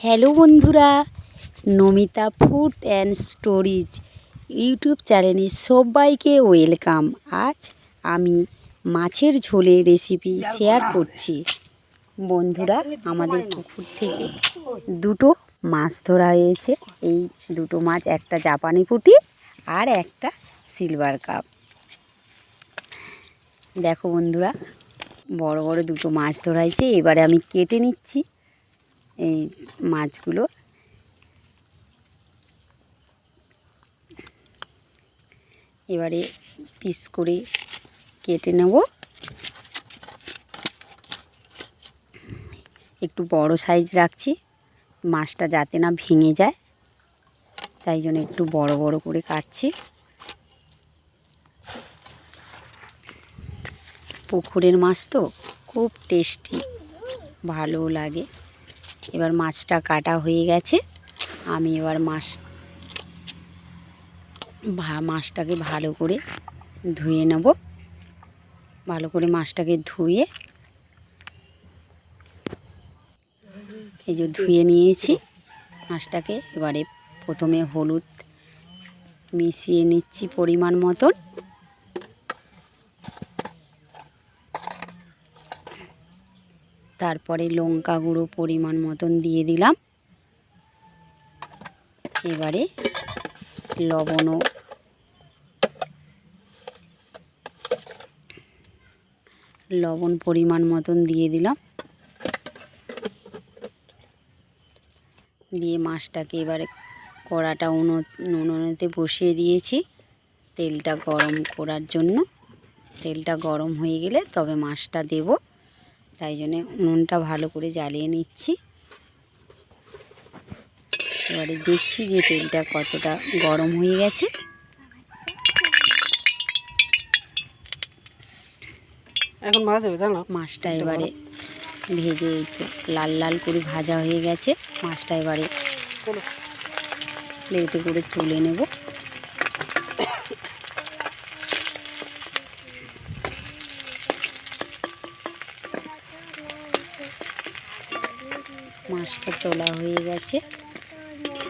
Hello বন্ধুরা, Namita food and stories YouTube চ্যানেলে সবাইকে ওয়েলকাম। আজ আমি মাছের ঝোলের রেসিপি শেয়ার করছি। বন্ধুরা, আমাদের পুকুর থেকে দুটো মাছ ধরা হয়েছে। এই দুটো মাছ, একটা জাপানি পুঁটি আর একটা সিলভার কাপ। দেখো বন্ধুরা, বড় বড় দুটো মাছ ধরা হয়েছে। এবারে আমি কেটে নিচ্ছি এই মাছগুলো। এবারে পিস করে কেটে নেব। একটু বড় সাইজ রাখছি, মাছটা যাতে না ভেঙে যায়, তাই জন্য একটু বড় বড় করে কাটছি। পুকুরের মাছ তো খুব টেস্টি, ভালো লাগে। এবার মাছটা কাটা হয়ে গেছে। আমি এবার মাছটাকে ভালো করে ধুয়ে নেব। ভালো করে মাছটাকে ধুয়ে এই যে ধুয়ে নিয়েছি মাছটাকে। এবারে প্রথমে হলুদ মিশিয়ে নিচ্ছি পরিমাণ মতন। তারপরে লঙ্কা গুঁড়ো পরিমাণ মতন দিয়ে দিলাম। এবারে লবণ পরিমাণ মতন দিয়ে দিলাম। দিয়ে মাছটাকে এবারে কড়াটা উনুনেতে বসিয়ে দিয়েছি তেলটা গরম করার জন্য। তেলটা গরম হয়ে গেলে তবে মাছটা দেব, তাই জন্যে উনুনটা ভালো করে জ্বালিয়ে নিচ্ছি। এবারে দেখছি যে তেলটা কতটা গরম হয়ে গেছে। এখন মাছটা এবারে ভেজে লাল লাল করে ভাজা হয়ে গেছে। মাছটা এবারে প্লেটে করে তুলে নেব। মাছটা তোলা হয়ে গেছে।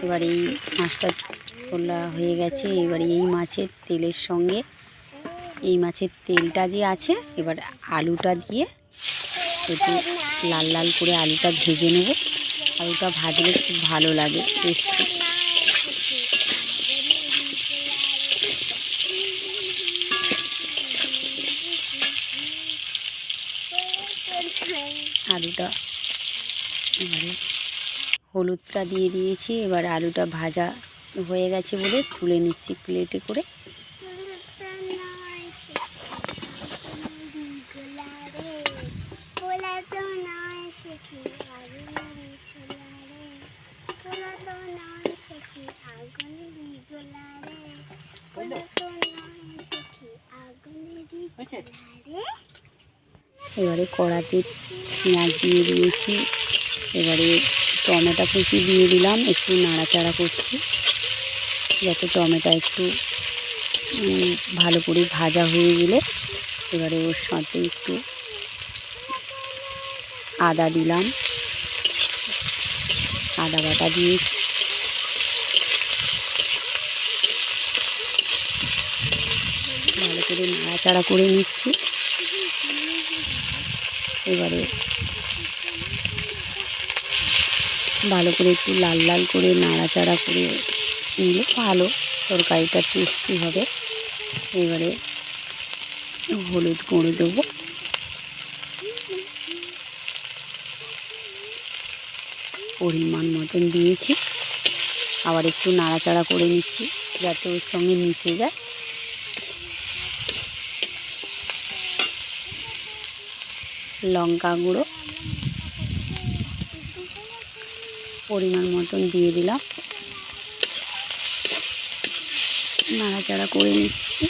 এবার এই মাছটা তোলা হয়ে গেছে। এবারে এই মাছের তেলের সঙ্গে এই মাছের তেলটা যে আছে, এবার আলুটা দিয়ে একটু লাল লাল করে আলুটা ভেজে নেব। আলুটা ভাজলে খুব ভালো লাগে, টেস্টি। আলুটা এবারে হলুদটা দিয়ে দিয়েছি। এবার আলুটা ভাজা হয়ে গেছে বলে তুলে নিচ্ছি প্লেটে করে। এবারে কড়াতে পেঁয়াজ দিয়ে দিয়েছি। এবারে টমেটো কুচি দিয়ে দিলাম। একটু নাড়াচাড়া করছি যাতে টমেটো একটু ভালো করে ভাজা হয়ে গেলে এবারে ওর সাথে একটু আদা দিলাম, আদা বাটা দিয়েছি। ভালো করে নাড়াচাড়া করে নিচ্ছি। এবারে ভালো করে একটু লাল লাল করে নাড়াচাড়া করে নিলে ভালো তরকারিটা টেস্টি হবে। এবারে হলুদ গুঁড়ো দেবো। পরিমাণ মতন দিয়েছি। আবার একটু নাড়াচাড়া করে নিচ্ছি যাতে ওর সঙ্গে মিশে যায়। লঙ্কা গুঁড়ো পরিমাণ মতন দিয়ে দিলাম। নাড়াচাড়া করে নিচ্ছি।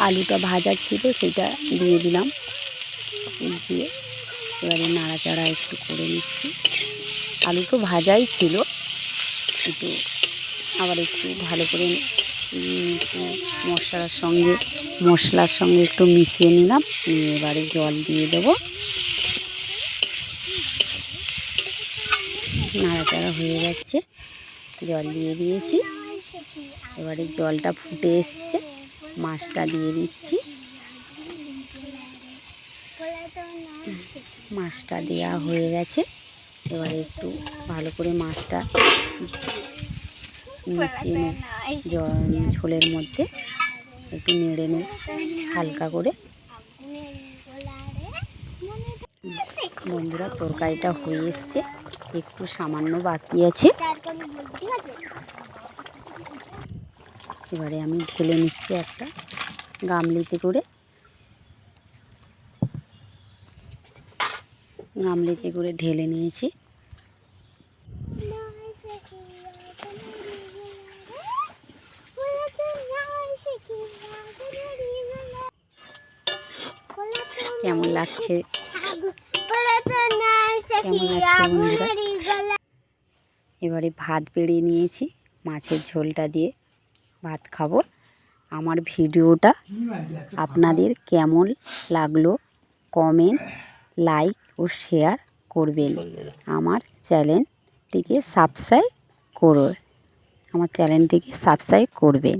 আলুটা ভাজা ছিল সেটা দিয়ে দিলাম। দিয়ে এবারে নাড়াচাড়া একটু করে নিচ্ছি। আলু তো ভাজাই ছিল, একটু আবার একটু ভালো করে মশলার সঙ্গে একটু মিশিয়ে নিলাম। এবারে জল দিয়ে দেবো। নাড়াচাড়া হয়ে যাচ্ছে, জল দিয়ে দিয়েছি। এবারে জলটা ফুটে এসছে, মাছটা দিয়ে দিচ্ছি। মাছটা দেওয়া হয়ে গেছে। এবারে একটু ভালো করে মাছটা মিশিয়ে নেব ঝোলের মধ্যে, একটু নেড়ে নেব হালকা করে। বন্ধুরা, তরকারিটা হয়ে এসছে, একটু সামান্য বাকি আছে। এবারে আমি ঢেলে নিচ্ছি একটা গামলিতে করে। ঢেলে নিয়েছি। কেমন লাগছে বন্ধুরা? এবারে ভাত বেড়ে নিয়েছি, মাছের ঝোলটা দিয়ে ভাত খাবো। আমার ভিডিওটা আপনাদের কেমন লাগলো কমেন্ট, লাইক ও শেয়ার করবেন। আমার চ্যানেলটিকে সাবস্ক্রাইব করবেন।